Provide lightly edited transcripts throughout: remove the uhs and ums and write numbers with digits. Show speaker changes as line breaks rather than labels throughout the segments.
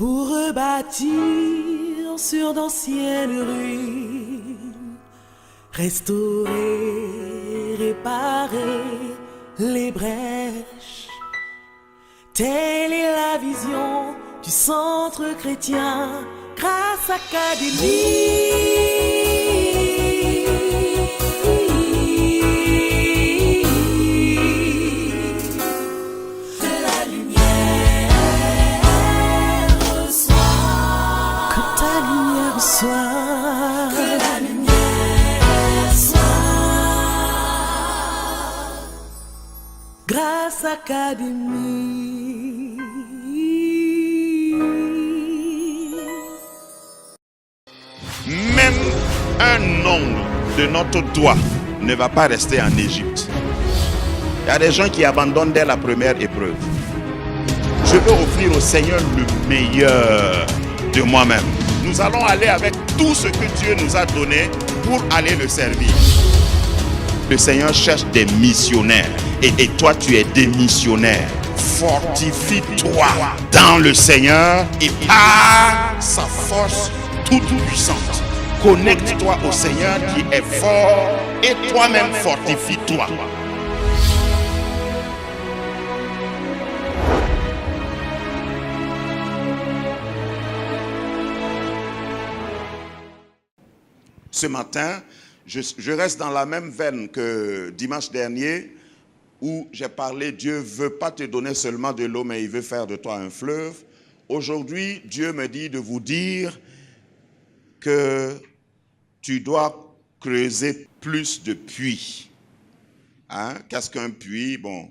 pour rebâtir sur d'anciennes ruines, restaurer, réparer les brèches. Telle est la vision du centre chrétien Grâce Académie. Que la lumière soit. Grâce Académie.
Même un ongle de notre doigt ne va pas rester en Égypte. Il y a des gens qui abandonnent dès la première épreuve. Je veux offrir au Seigneur le meilleur de moi-même. Nous allons aller avec tout ce que Dieu nous a donné pour aller le servir. Le Seigneur cherche des missionnaires et toi tu es des missionnaires. Fortifie-toi dans le Seigneur et par sa force toute puissante. Connecte-toi au Seigneur qui est fort et toi-même fortifie-toi. Ce matin, je reste dans la même veine que dimanche dernier où j'ai parlé, Dieu ne veut pas te donner seulement de l'eau, mais il veut faire de toi un fleuve. Aujourd'hui, Dieu me dit de vous dire que tu dois creuser plus de puits. Hein? Qu'est-ce qu'un puits? Bon,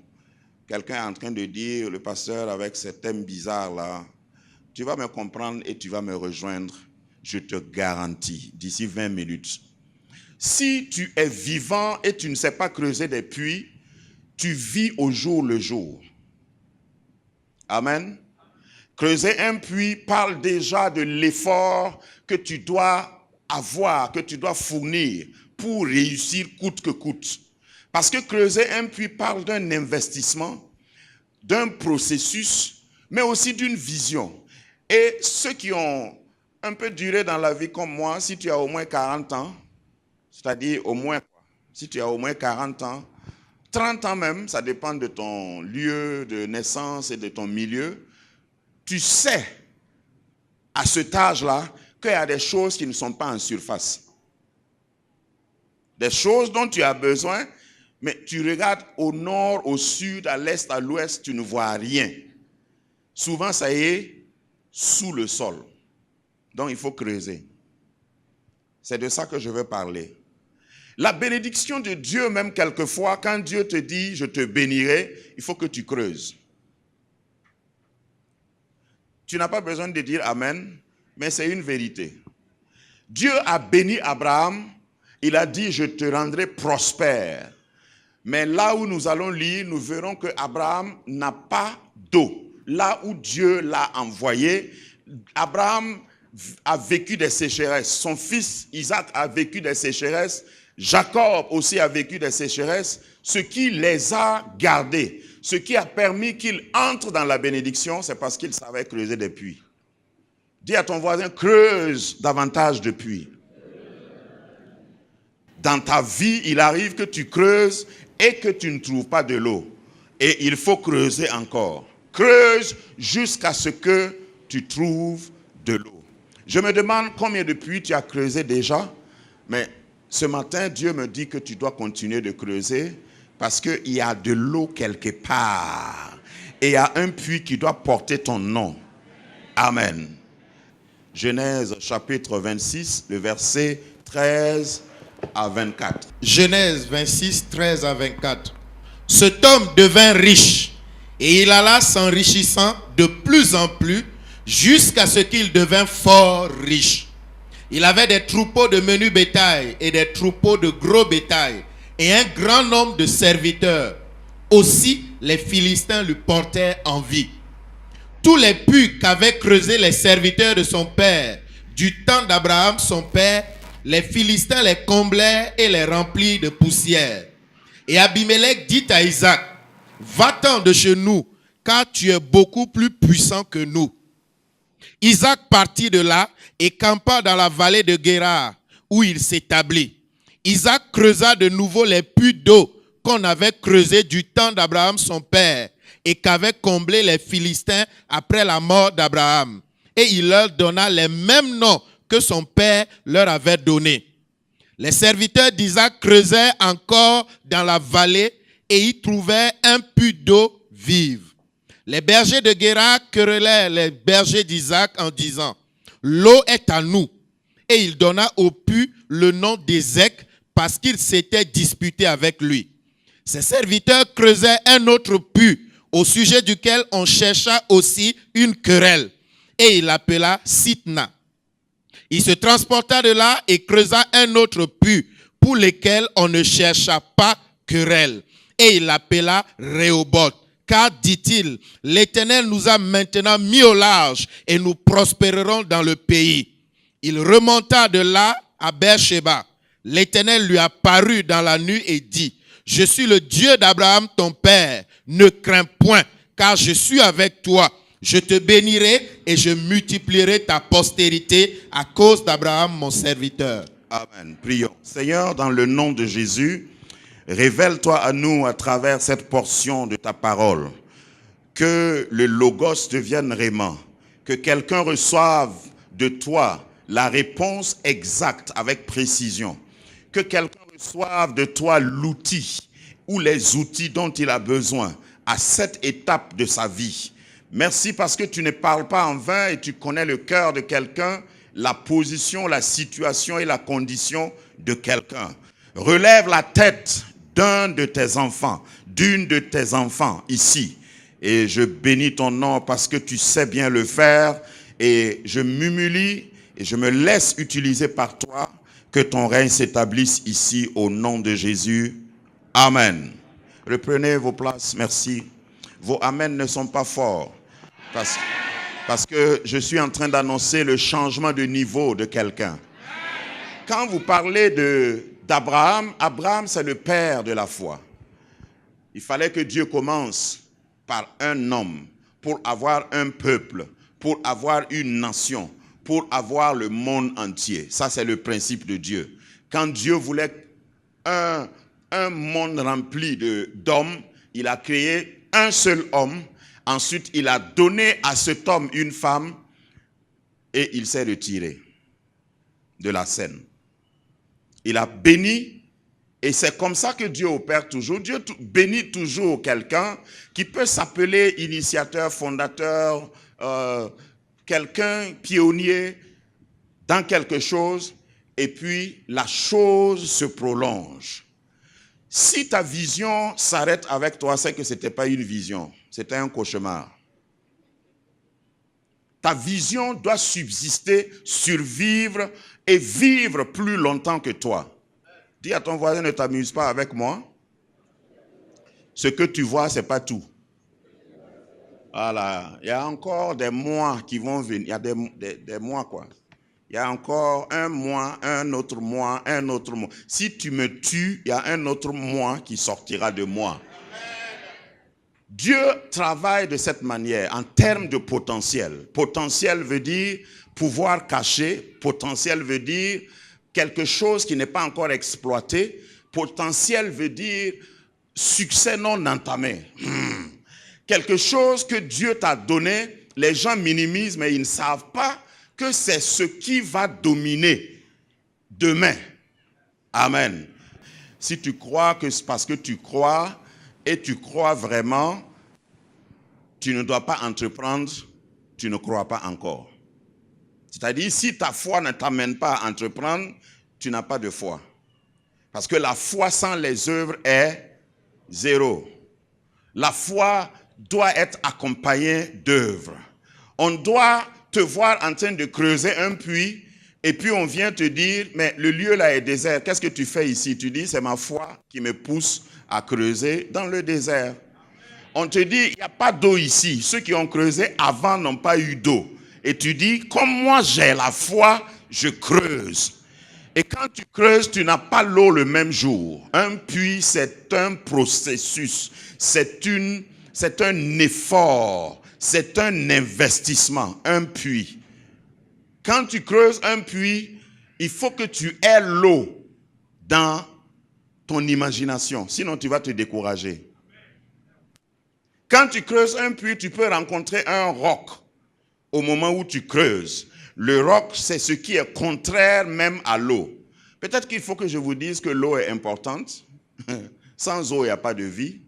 quelqu'un est en train de dire, le pasteur avec ces thèmes bizarres là, tu vas me comprendre et tu vas me rejoindre. Je te garantis, d'ici 20 minutes. Si tu es vivant et tu ne sais pas creuser des puits, tu vis au jour le jour. Amen. Creuser un puits parle déjà de l'effort que tu dois avoir, que tu dois fournir pour réussir coûte que coûte. Parce que creuser un puits parle d'un investissement, d'un processus, mais aussi d'une vision. Et ceux qui ont un peu duré dans la vie comme moi, si tu as au moins 40 ans, c'est-à-dire au moins, si tu as au moins 40 ans, 30 ans même, ça dépend de ton lieu de naissance et de ton milieu, tu sais, à cet âge-là, qu'il y a des choses qui ne sont pas en surface. Des choses dont tu as besoin, mais tu regardes au nord, au sud, à l'est, à l'ouest, tu ne vois rien. Souvent, ça y est, sous le sol. Donc, il faut creuser. C'est de ça que je veux parler. La bénédiction de Dieu, même quelquefois, quand Dieu te dit « je te bénirai », il faut que tu creuses. Tu n'as pas besoin de dire « Amen », mais c'est une vérité. Dieu a béni Abraham, il a dit « je te rendrai prospère ». Mais là où nous allons lire, nous verrons que Abraham n'a pas d'eau. Là où Dieu l'a envoyé, Abraham a vécu des sécheresses. Son fils Isaac a vécu des sécheresses. Jacob aussi a vécu des sécheresses. Ce qui les a gardés, ce qui a permis qu'ils entrent dans la bénédiction, c'est parce qu'ils savaient creuser des puits. Dis à ton voisin, creuse davantage de puits. Dans ta vie, il arrive que tu creuses et que tu ne trouves pas de l'eau. Et il faut creuser encore. Creuse jusqu'à ce que tu trouves de l'eau. Je me demande combien de puits tu as creusé déjà, mais ce matin, Dieu me dit que tu dois continuer de creuser parce qu'il y a de l'eau quelque part. Et il y a un puits qui doit porter ton nom. Amen. Genèse chapitre 26, le verset 13 à 24.
Genèse 26, 13 à 24. Cet homme devint riche et il alla s'enrichissant de plus en plus jusqu'à ce qu'il devint fort riche. Il avait des troupeaux de menu bétail et des troupeaux de gros bétail et un grand nombre de serviteurs. Aussi, les Philistins lui portaient envie. Tous les puits qu'avaient creusés les serviteurs de son père, du temps d'Abraham son père, les Philistins les comblaient et les remplirent de poussière. Et Abimelech dit à Isaac, « Va-t'en de chez nous, car tu es beaucoup plus puissant que nous. » Isaac partit de là et campa dans la vallée de Guérar, où il s'établit. Isaac creusa de nouveau les puits d'eau qu'on avait creusés du temps d'Abraham son père et qu'avaient comblé les Philistins après la mort d'Abraham. Et il leur donna les mêmes noms que son père leur avait donnés. Les serviteurs d'Isaac creusaient encore dans la vallée et y trouvaient un puits d'eau vive. Les bergers de Guérar querellaient les bergers d'Isaac en disant « L'eau est à nous ». Et il donna au puits le nom d'Ézek parce qu'il s'était disputé avec lui. Ses serviteurs creusaient un autre puits au sujet duquel on chercha aussi une querelle. Et il l'appela Sitna. Il se transporta de là et creusa un autre puits pour lequel on ne chercha pas querelle. Et il l'appela Rehoboth. Car, dit-il, l'Éternel nous a maintenant mis au large et nous prospérerons dans le pays. Il remonta de là à Beersheba. L'Éternel lui apparut dans la nuit et dit, « Je suis le Dieu d'Abraham ton père. Ne crains point, car je suis avec toi. Je te bénirai et je multiplierai ta postérité à cause d'Abraham mon serviteur. »
Amen. Prions. Seigneur, dans le nom de Jésus, révèle-toi à nous à travers cette portion de ta parole. Que le Logos devienne réma. Que quelqu'un reçoive de toi la réponse exacte avec précision. Que quelqu'un reçoive de toi l'outil ou les outils dont il a besoin à cette étape de sa vie. Merci parce que tu ne parles pas en vain et tu connais le cœur de quelqu'un, la position, la situation et la condition de quelqu'un. Relève la tête d'un de tes enfants, d'une de tes enfants ici. Et je bénis ton nom parce que tu sais bien le faire. Et je m'humilie et je me laisse utiliser par toi. Que ton règne s'établisse ici au nom de Jésus. Amen. Reprenez vos places, merci. Vos amen ne sont pas forts. Parce que je suis en train d'annoncer le changement de niveau de quelqu'un. Quand vous parlez d'Abraham, Abraham c'est le père de la foi. Il fallait que Dieu commence par un homme pour avoir un peuple, pour avoir une nation, pour avoir le monde entier. Ça c'est le principe de Dieu. Quand Dieu voulait un monde rempli d'hommes, il a créé un seul homme. Ensuite, il a donné à cet homme une femme et il s'est retiré de la scène. Il a béni et c'est comme ça que Dieu opère toujours. Dieu bénit toujours quelqu'un qui peut s'appeler initiateur, fondateur, quelqu'un pionnier dans quelque chose et puis la chose se prolonge. Si ta vision s'arrête avec toi, c'est que ce n'était pas une vision, c'était un cauchemar. Ta vision doit subsister, survivre et vivre plus longtemps que toi. Dis à ton voisin, ne t'amuse pas avec moi. Ce que tu vois, ce n'est pas tout. Voilà, il y a encore des mois qui vont venir, il y a des mois quoi. Il y a encore un mois, un autre mois, un autre mois. Si tu me tues, il y a un autre mois qui sortira de moi. Dieu travaille de cette manière en termes de potentiel. Potentiel veut dire pouvoir caché. Potentiel veut dire quelque chose qui n'est pas encore exploité. Potentiel veut dire succès non entamé. Quelque chose que Dieu t'a donné, les gens minimisent, mais ils ne savent pas que c'est ce qui va dominer demain. Amen. Si tu crois que c'est parce que tu crois et tu crois vraiment, tu ne dois pas entreprendre, tu ne crois pas encore. C'est-à-dire, si ta foi ne t'amène pas à entreprendre, tu n'as pas de foi. Parce que la foi sans les œuvres est zéro. La foi doit être accompagnée d'œuvres. On doit te voir en train de creuser un puits et puis on vient te dire, mais le lieu là est désert, qu'est-ce que tu fais ici? Tu dis, c'est ma foi qui me pousse à creuser dans le désert. On te dit, il n'y a pas d'eau ici. Ceux qui ont creusé avant n'ont pas eu d'eau. Et tu dis, comme moi j'ai la foi, je creuse. Et quand tu creuses, tu n'as pas l'eau le même jour. Un puits, c'est un processus, c'est un effort, c'est un investissement, un puits. Quand tu creuses un puits, il faut que tu aies l'eau dans ton imagination. Sinon, tu vas te décourager. Quand tu creuses un puits, tu peux rencontrer un roc au moment où tu creuses. Le roc, c'est ce qui est contraire même à l'eau. Peut-être qu'il faut que je vous dise que l'eau est importante. Sans eau, il n'y a pas de vie.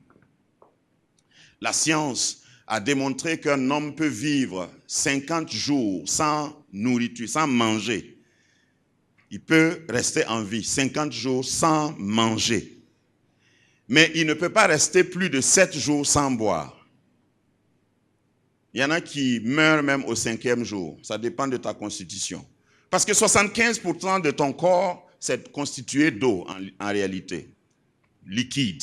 La science a démontré qu'un homme peut vivre 50 jours sans nourriture, sans manger. Il peut rester en vie 50 jours sans manger. Mais il ne peut pas rester plus de 7 jours sans boire. Il y en a qui meurent même au 5e jour. Ça dépend de ta constitution. Parce que 75% de ton corps, c'est constitué d'eau en réalité. Liquide.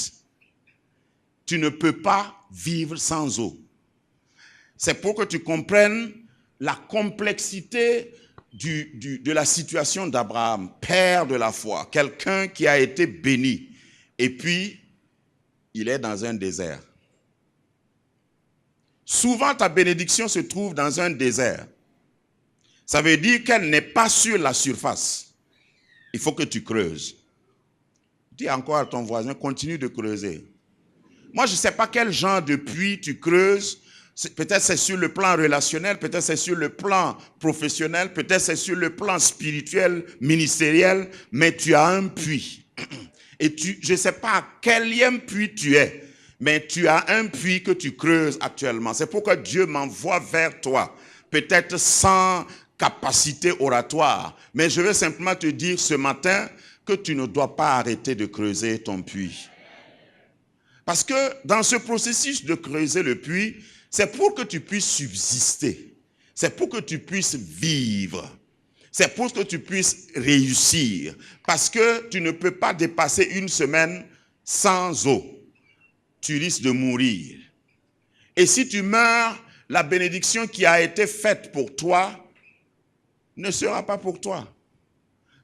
Tu ne peux pas vivre sans eau. C'est pour que tu comprennes la complexité de la situation d'Abraham, père de la foi, quelqu'un qui a été béni. Et puis, il est dans un désert. Souvent, ta bénédiction se trouve dans un désert. Ça veut dire qu'elle n'est pas sur la surface. Il faut que tu creuses. Dis encore à ton voisin, continue de creuser. Moi, je ne sais pas quel genre de puits tu creuses. Peut-être c'est sur le plan relationnel, peut-être c'est sur le plan professionnel, peut-être c'est sur le plan spirituel, ministériel, mais tu as un puits. Et je ne sais pas à quel puits tu es, mais tu as un puits que tu creuses actuellement. C'est pourquoi Dieu m'envoie vers toi, peut-être sans capacité oratoire, mais je veux simplement te dire ce matin que tu ne dois pas arrêter de creuser ton puits. Parce que dans ce processus de creuser le puits, c'est pour que tu puisses subsister. C'est pour que tu puisses vivre. C'est pour que tu puisses réussir. Parce que tu ne peux pas dépasser une semaine sans eau. Tu risques de mourir. Et si tu meurs, la bénédiction qui a été faite pour toi ne sera pas pour toi.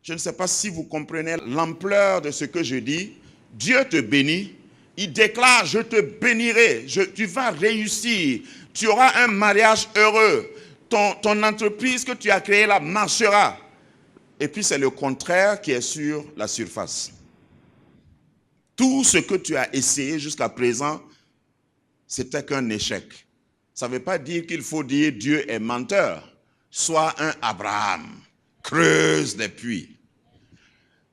Je ne sais pas si vous comprenez l'ampleur de ce que je dis. Dieu te bénit. Il déclare, je te bénirai, tu vas réussir, tu auras un mariage heureux, ton entreprise que tu as créée là marchera. Et puis c'est le contraire qui est sur la surface. Tout ce que tu as essayé jusqu'à présent, c'était qu'un échec. Ça ne veut pas dire qu'il faut dire Dieu est menteur. Sois un Abraham, creuse des puits.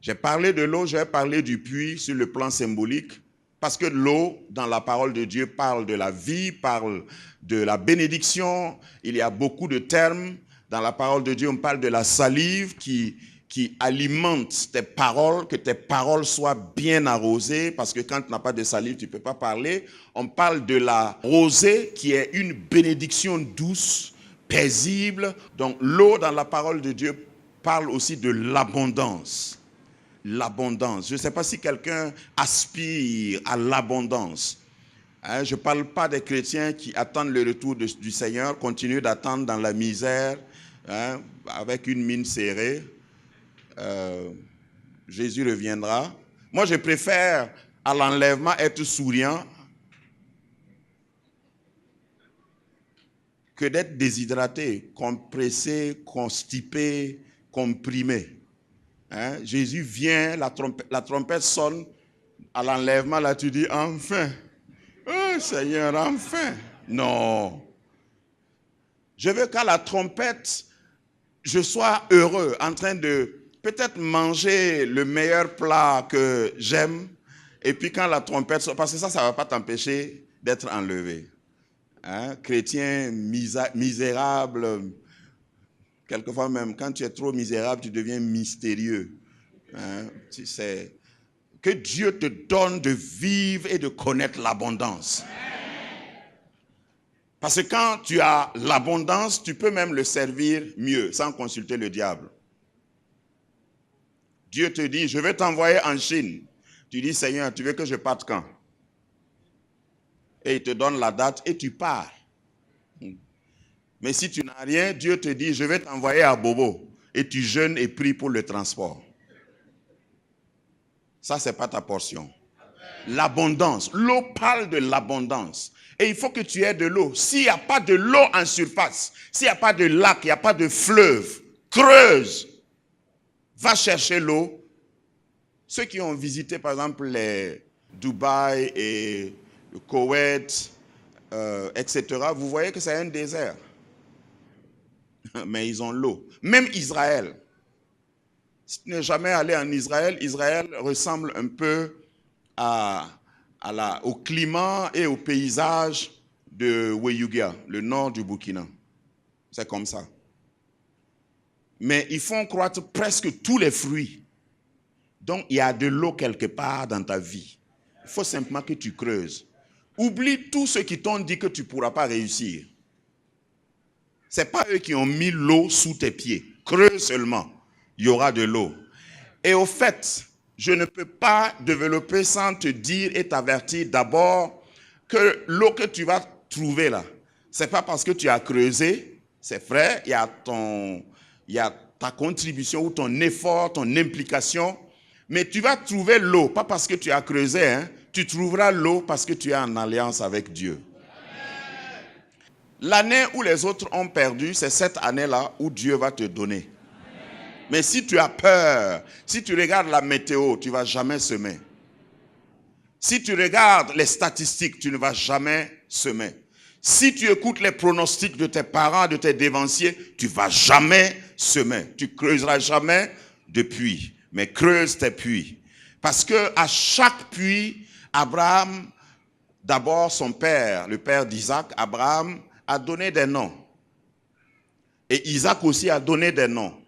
J'ai parlé de l'eau, j'ai parlé du puits sur le plan symbolique. Parce que l'eau, dans la parole de Dieu, parle de la vie, parle de la bénédiction. Il y a beaucoup de termes. Dans la parole de Dieu, on parle de la salive qui alimente tes paroles, que tes paroles soient bien arrosées. Parce que quand tu n'as pas de salive, tu ne peux pas parler. On parle de la rosée qui est une bénédiction douce, paisible. Donc l'eau, dans la parole de Dieu, parle aussi de l'abondance. L'abondance. Je ne sais pas si quelqu'un aspire à l'abondance. Je ne parle pas des chrétiens qui attendent le retour du Seigneur, continuent d'attendre dans la misère, avec une mine serrée. Jésus reviendra. Moi, je préfère à l'enlèvement être souriant que d'être déshydraté, compressé, constipé, comprimé. Jésus vient, la trompette sonne, à l'enlèvement, là tu dis, enfin, oh Seigneur, enfin. Non. Je veux qu'à la trompette, je sois heureux, en train de peut-être manger le meilleur plat que j'aime, et puis quand la trompette sonne, parce que ça ne va pas t'empêcher d'être enlevé. Chrétien misérable. Quelquefois même, quand tu es trop misérable, tu deviens mystérieux. Que Dieu te donne de vivre et de connaître l'abondance. Parce que quand tu as l'abondance, tu peux même le servir mieux, sans consulter le diable. Dieu te dit, je vais t'envoyer en Chine. Tu dis, Seigneur, tu veux que je parte quand? Et il te donne la date et tu pars. Mais si tu n'as rien, Dieu te dit, je vais t'envoyer à Bobo. Et tu jeûnes et pries pour le transport. Ça, ce n'est pas ta portion. L'abondance. L'eau parle de l'abondance. Et il faut que tu aies de l'eau. S'il n'y a pas de l'eau en surface, s'il n'y a pas de lac, il n'y a pas de fleuve, creuse, va chercher l'eau. Ceux qui ont visité par exemple les Dubaï et le Koweït, etc., vous voyez que c'est un désert. Mais ils ont l'eau. Même Israël. Si tu n'es jamais allé en Israël, Israël ressemble un peu au climat et au paysage de Weyugia, le nord du Burkina. C'est comme ça. Mais ils font croître presque tous les fruits. Donc il y a de l'eau quelque part dans ta vie. Il faut simplement que tu creuses. Oublie tous ceux qui t'ont dit que tu ne pourras pas réussir. Ce n'est pas eux qui ont mis l'eau sous tes pieds. Creuse seulement. Il y aura de l'eau. Et au fait, je ne peux pas développer sans te dire et t'avertir d'abord que l'eau que tu vas trouver là, ce n'est pas parce que tu as creusé, c'est vrai, il y a ta contribution ou ton effort, ton implication, mais tu vas trouver l'eau, pas parce que tu as creusé, hein, tu trouveras l'eau parce que tu es en alliance avec Dieu. L'année où les autres ont perdu, c'est cette année-là où Dieu va te donner. Mais si tu as peur, si tu regardes la météo, tu ne vas jamais semer. Si tu regardes les statistiques, tu ne vas jamais semer. Si tu écoutes les pronostics de tes parents, de tes dévanciers, tu ne vas jamais semer. Tu ne creuseras jamais de puits, mais creuse tes puits. Parce qu'à chaque puits, Abraham, d'abord son père, le père d'Isaac, Abraham, a donné des noms. Et Isaac aussi a donné des noms.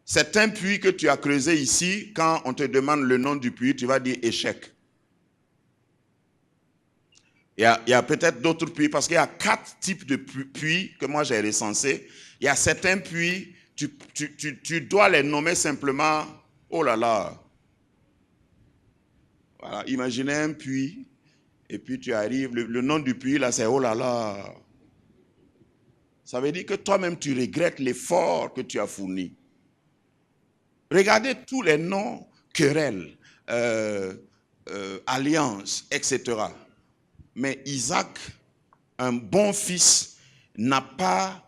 C'est un puits que tu as creusé ici. Quand on te demande le nom du puits, tu vas dire échec. Il y a peut-être d'autres puits, parce qu'il y a 4 types de puits que moi j'ai recensés. Il y a certains puits, tu dois les nommer simplement, oh là là. Voilà, imaginez un puits, et puis tu arrives, le nom du puits là c'est oh là là. Ça veut dire que toi-même tu regrettes l'effort que tu as fourni. Regardez tous les noms, querelles, alliances, etc. Mais Isaac, un bon fils, n'a pas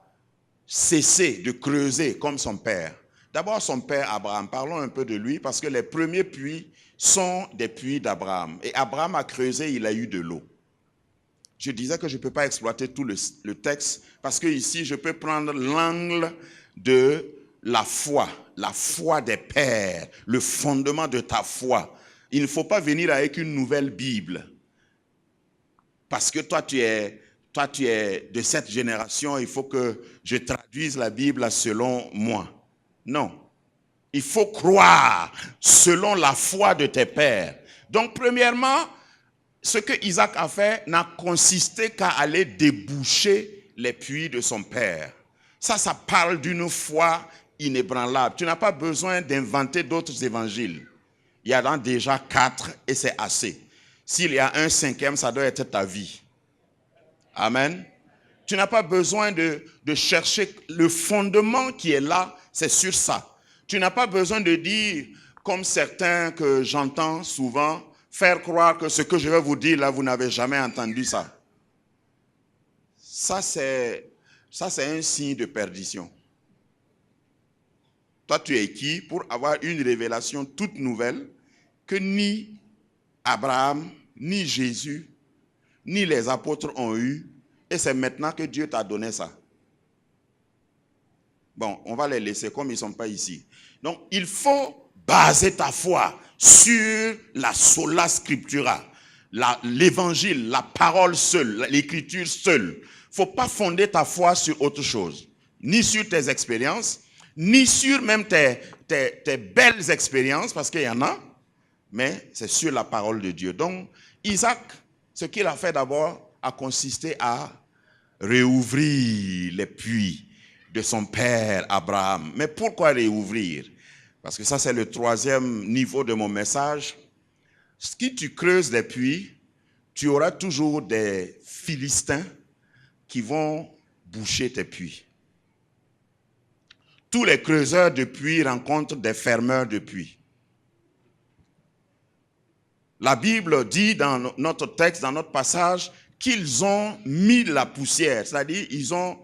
cessé de creuser comme son père. D'abord son père Abraham, parlons un peu de lui, parce que les premiers puits sont des puits d'Abraham. Et Abraham a creusé, il a eu de l'eau. Je disais que je ne peux pas exploiter tout le texte, parce que ici je peux prendre l'angle de la foi des pères, le fondement de ta foi. Il ne faut pas venir avec une nouvelle Bible. Parce que toi tu es de cette génération, il faut que je traduise la Bible selon moi. Non. Il faut croire selon la foi de tes pères. Donc premièrement, ce que Isaac a fait n'a consisté qu'à aller déboucher les puits de son père. Ça parle d'une foi inébranlable. Tu n'as pas besoin d'inventer d'autres évangiles. Il y en a déjà 4 et c'est assez. S'il y a un 5e, ça doit être ta vie. Amen. Tu n'as pas besoin de chercher le fondement qui est là, c'est sur ça. Tu n'as pas besoin de dire, comme certains que j'entends souvent, faire croire que ce que je vais vous dire là, vous n'avez jamais entendu ça. Ça, c'est un signe de perdition. Toi, tu es qui pour avoir une révélation toute nouvelle que ni Abraham, ni Jésus, ni les apôtres ont eu, et c'est maintenant que Dieu t'a donné ça. Bon, on va les laisser comme ils ne sont pas ici. Donc, il faut baser ta foi sur la sola scriptura, l'évangile, la parole seule, l'écriture seule. Il ne faut pas fonder ta foi sur autre chose, ni sur tes expériences, ni sur même tes belles expériences, parce qu'il y en a, mais c'est sur la parole de Dieu. Donc, Isaac, ce qu'il a fait d'abord a consisté à réouvrir les puits de son père Abraham. Mais pourquoi réouvrir? Parce que ça, c'est le 3e niveau de mon message. Si tu creuses les puits, tu auras toujours des Philistins qui vont boucher tes puits. Tous les creuseurs de puits rencontrent des fermeurs de puits. La Bible dit dans notre texte, dans notre passage, qu'ils ont mis la poussière, c'est-à-dire ils ont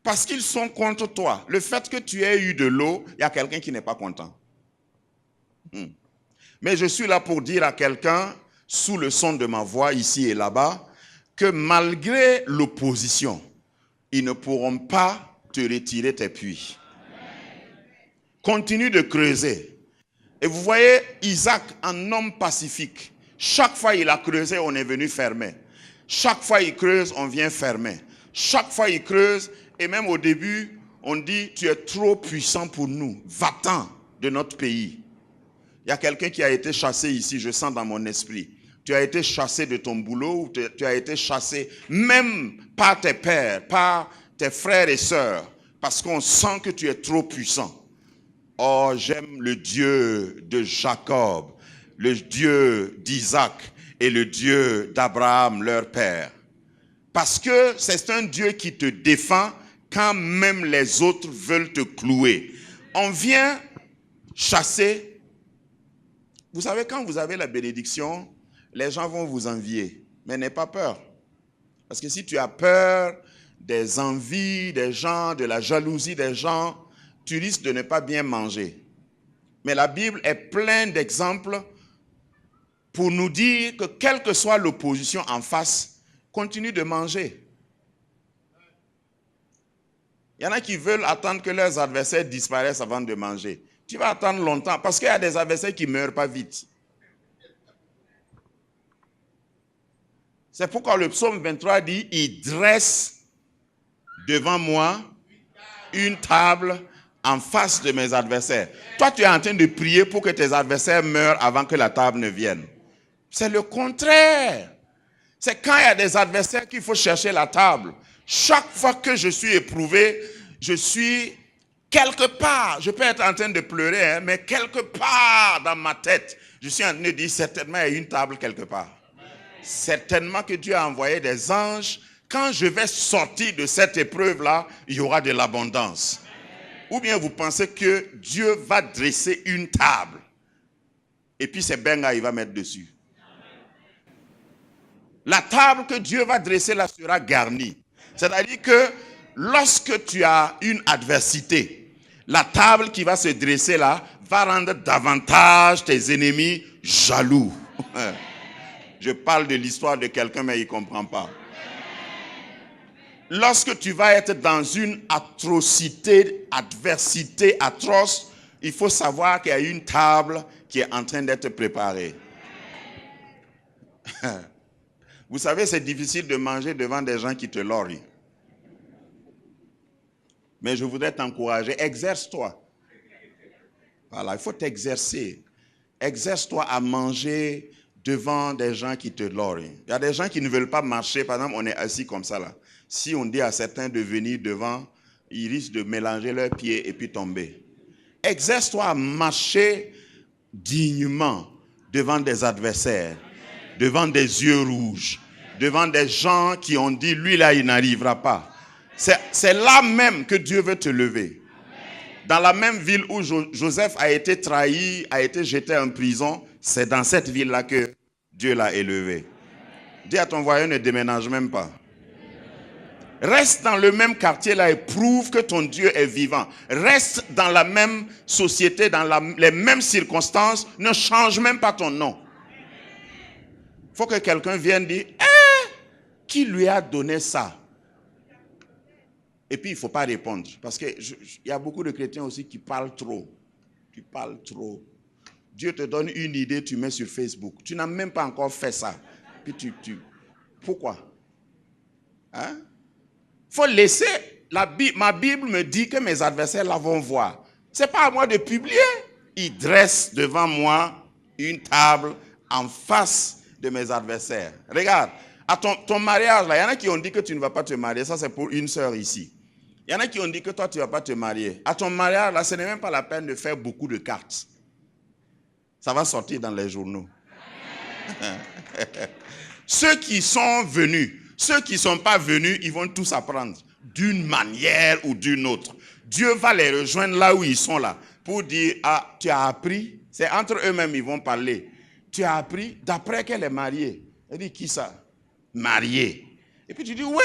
Parce qu'ils sont contre toi. Le fait que tu aies eu de l'eau, il y a quelqu'un qui n'est pas content. Mais je suis là pour dire à quelqu'un, sous le son de ma voix, ici et là-bas, que malgré l'opposition, ils ne pourront pas te retirer tes puits. Continue de creuser. Et vous voyez, Isaac, un homme pacifique, chaque fois il a creusé, on est venu fermer. Chaque fois il creuse, on vient fermer. Chaque fois il creuse, et même au début, on dit, tu es trop puissant pour nous, va-t'en de notre pays. Il y a quelqu'un qui a été chassé ici, je sens dans mon esprit. Tu as été chassé de ton boulot, ou tu as été chassé même par tes pères, par tes frères et sœurs, parce qu'on sent que tu es trop puissant. Oh, j'aime le Dieu de Jacob, le Dieu d'Isaac et le Dieu d'Abraham, leur père. Parce que c'est un Dieu qui te défend quand même les autres veulent te clouer. On vient chasser. Vous savez, quand vous avez la bénédiction, les gens vont vous envier. Mais n'aie pas peur. Parce que si tu as peur des envies des gens, de la jalousie des gens, tu risques de ne pas bien manger. Mais la Bible est pleine d'exemples pour nous dire que quelle que soit l'opposition en face, continue de manger. Il y en a qui veulent attendre que leurs adversaires disparaissent avant de manger. Tu vas attendre longtemps parce qu'il y a des adversaires qui ne meurent pas vite. C'est pourquoi le psaume 23 dit, il dresse devant moi une table en face de mes adversaires. Toi, tu es en train de prier pour que tes adversaires meurent avant que la table ne vienne. C'est le contraire. C'est quand il y a des adversaires qu'il faut chercher la table. Chaque fois que je suis éprouvé, je suis quelque part, je peux être en train de pleurer, mais quelque part dans ma tête, je suis en train de dire, certainement il y a une table quelque part. Certainement que Dieu a envoyé des anges. Quand je vais sortir de cette épreuve-là, il y aura de l'abondance. Ou bien vous pensez que Dieu va dresser une table et puis c'est benga, il va mettre dessus. La table que Dieu va dresser là sera garnie. C'est-à-dire que lorsque tu as une adversité, la table qui va se dresser là va rendre davantage tes ennemis jaloux. Je parle de l'histoire de quelqu'un mais il ne comprend pas. Lorsque tu vas être dans une atrocité, adversité atroce, il faut savoir qu'il y a une table qui est en train d'être préparée. Vous savez, c'est difficile de manger devant des gens qui te lorient. Mais je voudrais t'encourager, exerce-toi. Voilà, il faut t'exercer. Exerce-toi à manger devant des gens qui te lorient. Il y a des gens qui ne veulent pas marcher. Par exemple, on est assis comme ça là. Si on dit à certains de venir devant, ils risquent de mélanger leurs pieds et puis tomber. Exerce-toi à marcher dignement devant des adversaires, devant des yeux rouges, devant des gens qui ont dit, lui là, il n'arrivera pas. C'est là même que Dieu veut te lever. Dans la même ville où Joseph a été trahi, a été jeté en prison, c'est dans cette ville-là que Dieu l'a élevé. Dis à ton voisin, ne déménage même pas. Reste dans le même quartier là et prouve que ton Dieu est vivant. Reste dans la même société, dans les mêmes circonstances. Ne change même pas ton nom. Il faut que quelqu'un vienne dire, qui lui a donné ça? Et puis il ne faut pas répondre. Parce qu'il y a beaucoup de chrétiens aussi qui parlent trop. Tu parles trop. Dieu te donne une idée, tu mets sur Facebook. Tu n'as même pas encore fait ça. Puis pourquoi? Hein? Il faut laisser, ma Bible me dit que mes adversaires la vont voir. Ce n'est pas à moi de publier. Il dresse devant moi une table en face de mes adversaires. Regarde, à ton mariage, là, il y en a qui ont dit que tu ne vas pas te marier. Ça, c'est pour une sœur ici. Il y en a qui ont dit que toi, tu ne vas pas te marier. À ton mariage, là, ce n'est même pas la peine de faire beaucoup de cartes. Ça va sortir dans les journaux. Ceux qui sont venus, ceux qui ne sont pas venus, ils vont tous apprendre d'une manière ou d'une autre. Dieu va les rejoindre là où ils sont là pour dire, ah, tu as appris. C'est entre eux-mêmes ils vont parler. Tu as appris d'après qu'elle est mariée. Elle dit, qui ça? Mariée. Et puis tu dis, ouais.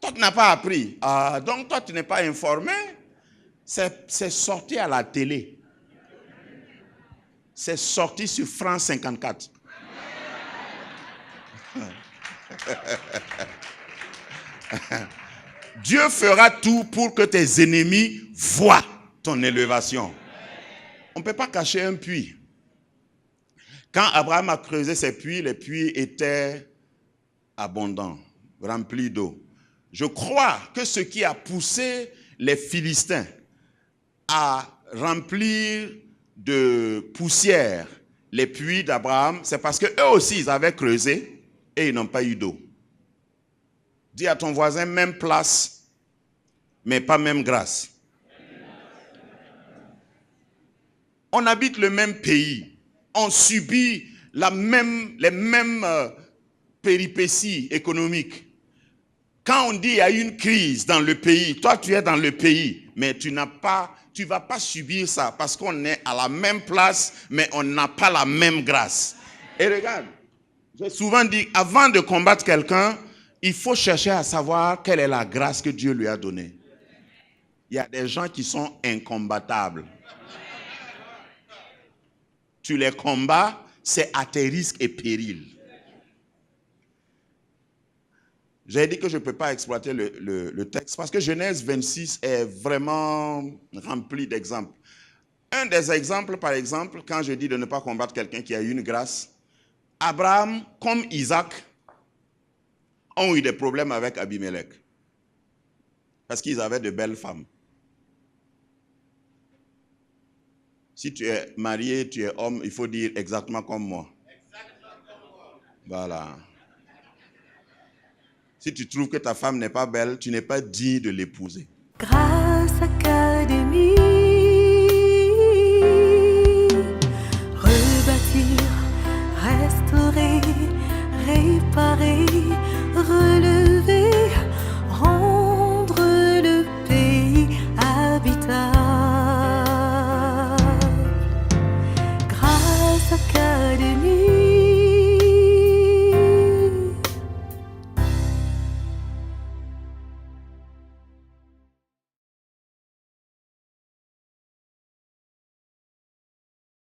Toi, tu n'as pas appris. Ah, donc, toi, tu n'es pas informé. C'est sorti à la télé. C'est sorti sur France 54. Dieu fera tout pour que tes ennemis voient ton élévation. On ne peut pas cacher un puits. Quand Abraham a creusé ses puits, les puits étaient abondants, remplis d'eau. Je crois que ce qui a poussé les Philistins à remplir de poussière les puits d'Abraham, c'est parce qu'eux aussi, ils avaient creusé et ils n'ont pas eu d'eau. Dis à ton voisin, même place, mais pas même grâce. On habite le même pays. On subit les mêmes péripéties économiques. Quand on dit qu'il y a une crise dans le pays, toi tu es dans le pays, mais tu ne vas pas subir ça parce qu'on est à la même place, mais on n'a pas la même grâce. Et regarde, j'ai souvent dit, avant de combattre quelqu'un, il faut chercher à savoir quelle est la grâce que Dieu lui a donnée. Il y a des gens qui sont incombattables. Tu les combats, c'est à tes risques et périls. J'ai dit que je ne peux pas exploiter le texte parce que Genèse 26 est vraiment rempli d'exemples. Un des exemples, par exemple, quand je dis de ne pas combattre quelqu'un qui a eu une grâce, Abraham, comme Isaac, ont eu des problèmes avec Abimelech parce qu'ils avaient de belles femmes. Si tu es marié, tu es homme, il faut dire exactement comme moi. Voilà. Si tu trouves que ta femme n'est pas belle, tu n'es pas digne de l'épouser.
Grâce à